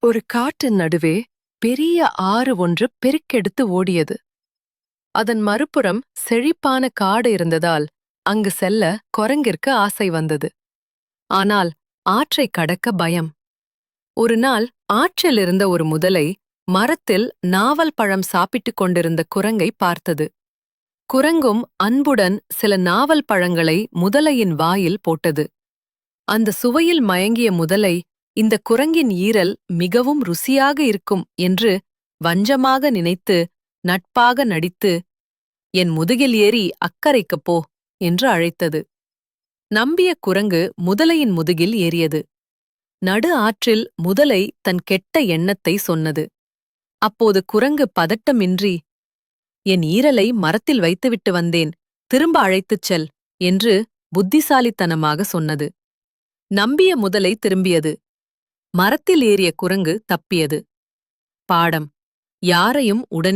ஒரு காட்டின் நடுவே பெரிய ஆறு ஒன்று பெருக்கெடுத்து ஓடியது. அதன் மறுபுறம் செழிப்பான காடு இருந்ததால் அங்கு செல்ல குரங்கிற்கு ஆசை வந்தது. ஆனால் ஆற்றைக் கடக்க பயம். ஒரு நாள் ஆற்றில் இருந்த ஒரு முதலை மரத்தில் நாவல் பழம் சாப்பிட்டுக் கொண்டிருந்த குரங்கை பார்த்தது. குரங்கும் அன்புடன் சில நாவல் பழங்களை முதலையின் வாயில் போட்டது. அந்த சுவையில் மயங்கிய முதலை, இந்த குரங்கின் ஈரல் மிகவும் ருசியாக இருக்கும் என்று வஞ்சமாக நினைத்து நட்பாக நடித்து, என் முதுகில் ஏறி அக்கரைக்குப் போ என்று அழைத்தது. நம்பிய குரங்கு முதலையின் முதுகில் ஏறியது. நடு ஆற்றில் முதலை தன் கெட்ட எண்ணத்தை சொன்னது. அப்போது குரங்கு பதட்டமின்றி, என் ஈரலை மரத்தில் வைத்துவிட்டு வந்தேன், திரும்ப அழைத்துச் செல் என்று புத்திசாலித்தனமாக சொன்னது. நம்பிய முதலை திரும்பியது. மரத்தில் ஏறிய குரங்கு தப்பியது. பாடம்: யாரையும் உடனே